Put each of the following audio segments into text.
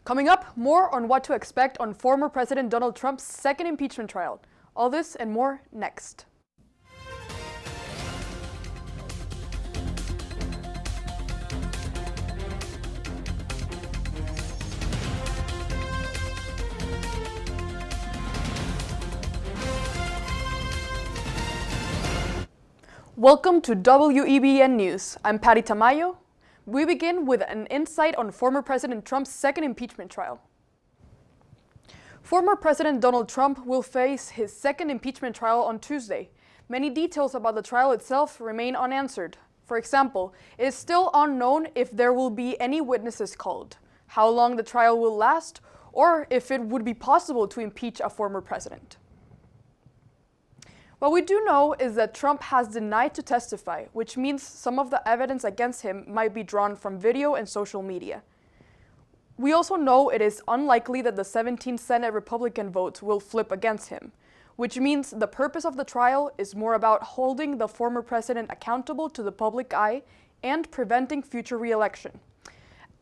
Coming up, more on what to expect on former President Donald Trump's second impeachment trial. All this and more next. Welcome to WEBN News. I'm Patty Tamayo. We begin with an insight on former President Trump's second impeachment trial. Former President Donald Trump will face his second impeachment trial on Tuesday. Many details about the trial itself remain unanswered. For example, it is still unknown if there will be any witnesses called, how long the trial will last, or if it would be possible to impeach a former president. What we do know is that Trump has denied to testify, which means some of the evidence against him might be drawn from video and social media. We also know it is unlikely that the 17 Senate Republican votes will flip against him, which means the purpose of the trial is more about holding the former president accountable to the public eye and preventing future re-election.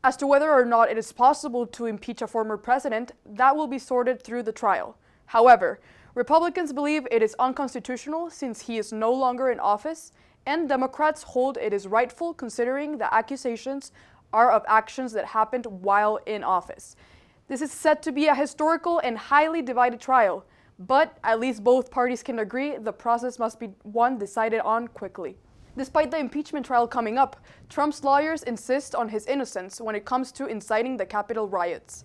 As to whether or not it is possible to impeach a former president, that will be sorted through the trial. However, Republicans believe it is unconstitutional since he is no longer in office, and Democrats hold it is rightful considering the accusations are of actions that happened while in office. This is set to be a historical and highly divided trial, but at least both parties can agree the process must be one decided on quickly. Despite the impeachment trial coming up, Trump's lawyers insist on his innocence when it comes to inciting the Capitol riots.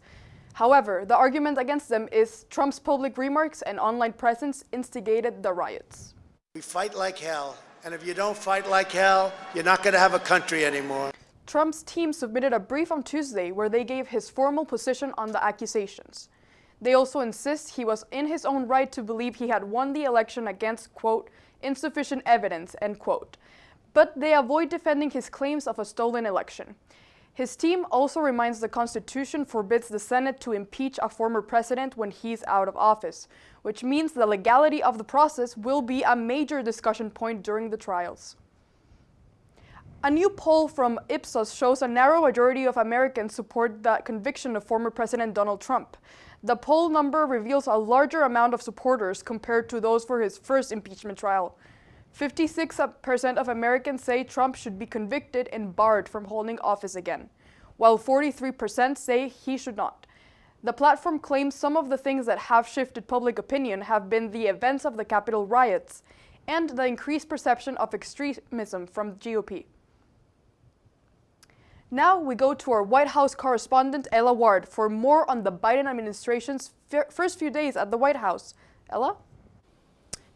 However, the argument against them is Trump's public remarks and online presence instigated the riots. We fight like hell, and if you don't fight like hell, you're not going to have a country anymore. Trump's team submitted a brief on Tuesday where they gave his formal position on the accusations. They also insist he was in his own right to believe he had won the election against, quote, insufficient evidence, end quote. But they avoid defending his claims of a stolen election. His team also reminds the Constitution forbids the Senate to impeach a former president when he's out of office, which means the legality of the process will be a major discussion point during the trials. A new poll from Ipsos shows a narrow majority of Americans support the conviction of former President Donald Trump. The poll number reveals a larger amount of supporters compared to those for his first impeachment trial. 56% of Americans say Trump should be convicted and barred from holding office again, while 43% say he should not. The platform claims some of the things that have shifted public opinion have been the events of the Capitol riots and the increased perception of extremism from the GOP. Now we go to our White House correspondent Ella Ward for more on the Biden administration's first few days at the White House. Ella?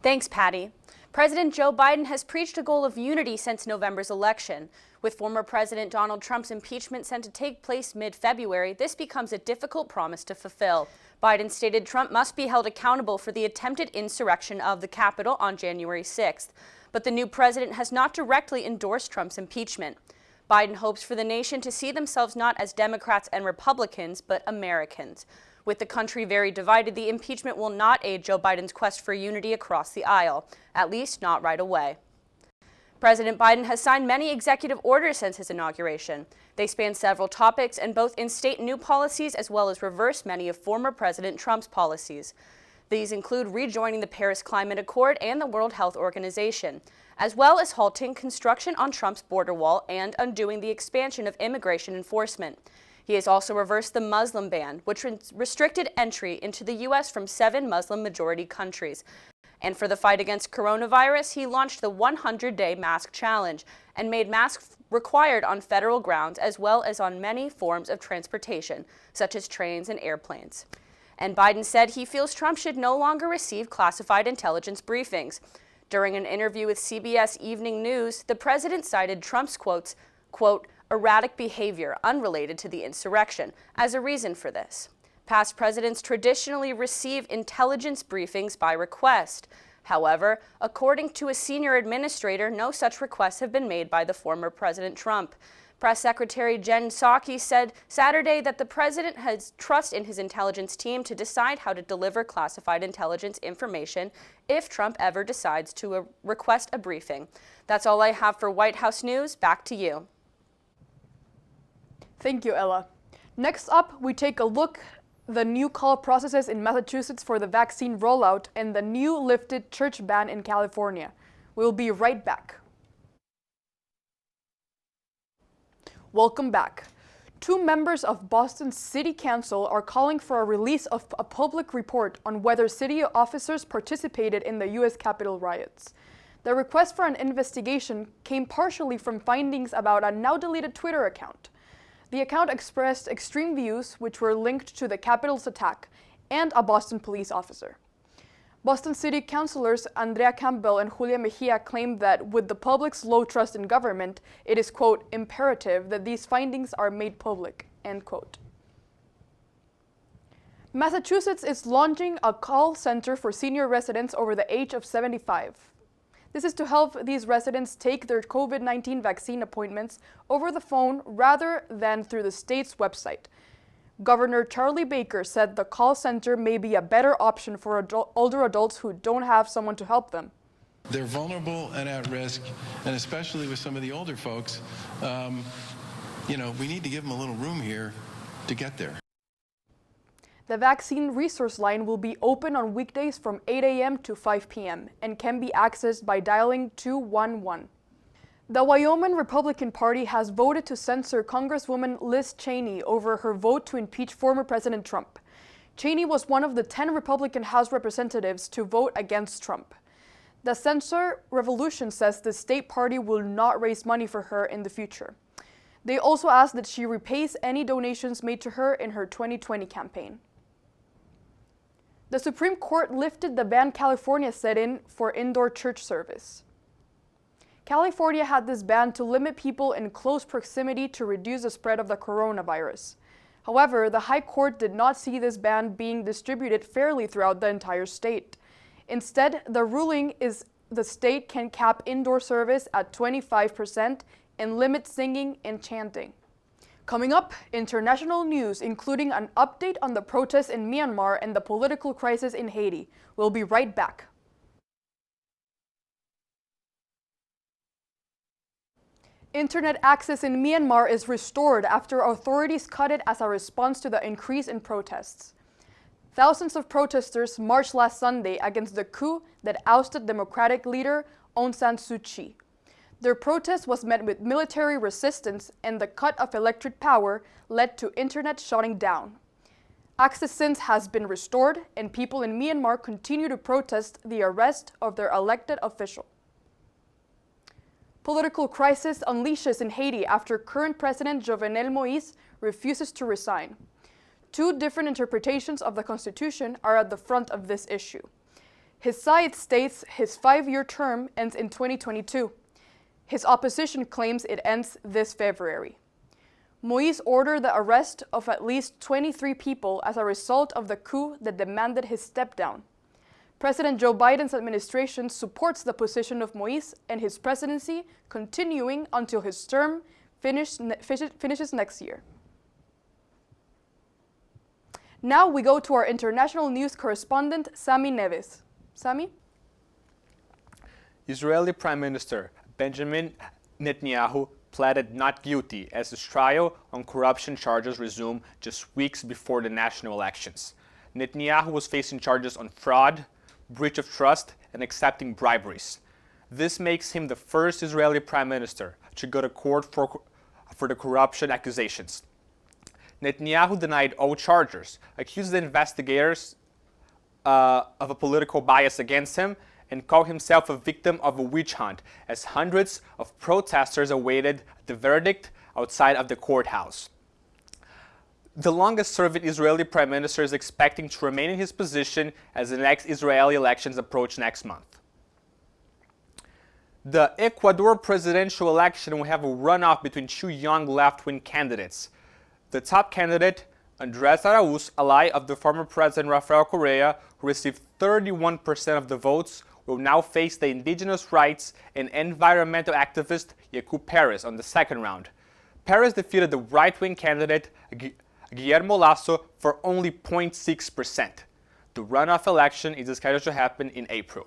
Thanks, Patty. President Joe Biden has preached a goal of unity since November's election. With former President Donald Trump's impeachment set to take place mid-February, this becomes a difficult promise to fulfill. Biden stated Trump must be held accountable for the attempted insurrection of the Capitol on January 6th. But the new president has not directly endorsed Trump's impeachment. Biden hopes for the nation to see themselves not as Democrats and Republicans, but Americans. With the country very divided, the impeachment will not aid Joe Biden's quest for unity across the aisle, at least not right away. President Biden has signed many executive orders since his inauguration. They span several topics and both instate new policies as well as reverse many of former President Trump's policies. These include rejoining the Paris Climate Accord and the World Health Organization, as well as halting construction on Trump's border wall and undoing the expansion of immigration enforcement. He has also reversed the Muslim ban, which restricted entry into the U.S. from 7 Muslim-majority countries. And for the fight against coronavirus, he launched the 100-day mask challenge and made masks required on federal grounds as well as on many forms of transportation, such as trains and airplanes. And Biden said he feels Trump should no longer receive classified intelligence briefings. During an interview with CBS Evening News, the president cited Trump's quote, erratic behavior unrelated to the insurrection as a reason for this. Past presidents traditionally receive intelligence briefings by request. However, according to a senior administrator, no such requests have been made by the former President Trump. Press Secretary Jen Psaki said Saturday that the president has trust in his intelligence team to decide how to deliver classified intelligence information if Trump ever decides to request a briefing. That's all I have for White House News. Back to you. Thank you, Ella. Next up, we take a look the new call processes in Massachusetts for the vaccine rollout and the new lifted church ban in California. We'll be right back. Welcome back. Two members of Boston City Council are calling for a release of a public report on whether city officers participated in the U.S. Capitol riots. The request for an investigation came partially from findings about a now-deleted Twitter account. The account expressed extreme views which were linked to the Capitol's attack and a Boston police officer. Boston City Councilors Andrea Campbell and Julia Mejia claimed that with the public's low trust in government, it is, quote, imperative that these findings are made public, end quote. Massachusetts is launching a call center for senior residents over the age of 75. This is to help these residents take their COVID-19 vaccine appointments over the phone rather than through the state's website. Governor Charlie Baker said the call center may be a better option for older adults who don't have someone to help them. They're vulnerable and at risk, and especially with some of the older folks, we need to give them a little room here to get there. The vaccine resource line will be open on weekdays from 8 a.m. to 5 p.m. and can be accessed by dialing 211. The Wyoming Republican Party has voted to censor Congresswoman Liz Cheney over her vote to impeach former President Trump. Cheney was one of the 10 Republican House representatives to vote against Trump. The censor revolution says the state party will not raise money for her in the future. They also ask that she repays any donations made to her in her 2020 campaign. The Supreme Court lifted the ban California set in for indoor church service. California had this ban to limit people in close proximity to reduce the spread of the coronavirus. However, the High Court did not see this ban being distributed fairly throughout the entire state. Instead, the ruling is the state can cap indoor service at 25% and limit singing and chanting. Coming up, international news, including an update on the protests in Myanmar and the political crisis in Haiti. We'll be right back. Internet access in Myanmar is restored after authorities cut it as a response to the increase in protests. Thousands of protesters marched last Sunday against the coup that ousted democratic leader Aung San Suu Kyi. Their protest was met with military resistance, and the cut of electric power led to internet shutting down. Access since has been restored, and people in Myanmar continue to protest the arrest of their elected official. Political crisis unleashes in Haiti after current President Jovenel Moïse refuses to resign. Two different interpretations of the Constitution are at the front of this issue. His side states his 5-year term ends in 2022. His opposition claims it ends this February. Moïse ordered the arrest of at least 23 people as a result of the coup that demanded his step down. President Joe Biden's administration supports the position of Moïse and his presidency continuing until his term finishes next year. Now we go to our international news correspondent, Sami Neves. Sami? Israeli Prime Minister Benjamin Netanyahu pleaded not guilty as his trial on corruption charges resumed just weeks before the national elections. Netanyahu was facing charges on fraud, breach of trust, and accepting briberies. This makes him the first Israeli prime minister to go to court for the corruption accusations. Netanyahu denied all charges, accused the investigators of a political bias against him, and called himself a victim of a witch hunt as hundreds of protesters awaited the verdict outside of the courthouse. The longest-serving Israeli prime minister is expecting to remain in his position as the next Israeli elections approach next month. The Ecuador presidential election will have a runoff between two young left-wing candidates. The top candidate, Andrés Araúz, ally of the former president Rafael Correa, who received 31% of the votes, will now face the indigenous rights and environmental activist Yacoub Perez on the second round. Perez defeated the right-wing candidate Guillermo Lasso for only 0.6%. The runoff election is scheduled to happen in April.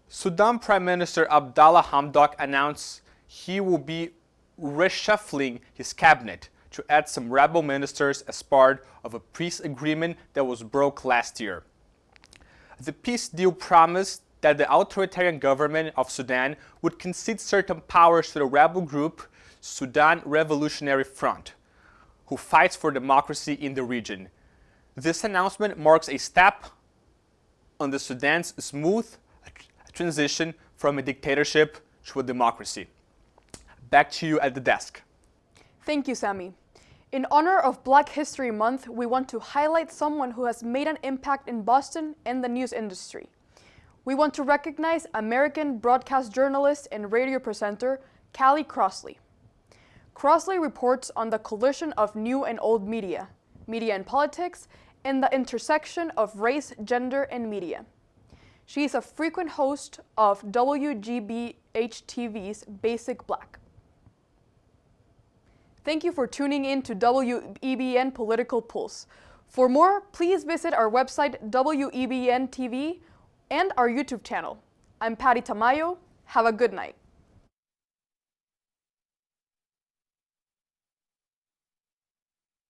Sudan Prime Minister Abdallah Hamdok announced he will be reshuffling his cabinet to add some rebel ministers as part of a peace agreement that was broke last year. The peace deal promised that the authoritarian government of Sudan would concede certain powers to the rebel group Sudan Revolutionary Front, who fights for democracy in the region. This announcement marks a step on the Sudan's smooth transition from a dictatorship to a democracy. Back to you at the desk. Thank you, Sammy. In honor of Black History Month, we want to highlight someone who has made an impact in Boston and the news industry. We want to recognize American broadcast journalist and radio presenter Callie Crossley. Crossley reports on the collision of new and old media, media and politics, and the intersection of race, gender, and media. She is a frequent host of WGBH-TV's Basic Black. Thank you for tuning in to WEBN Political Pulse. For more, please visit our website WEBN-TV and our YouTube channel. I'm Patty Tamayo. Have a good night.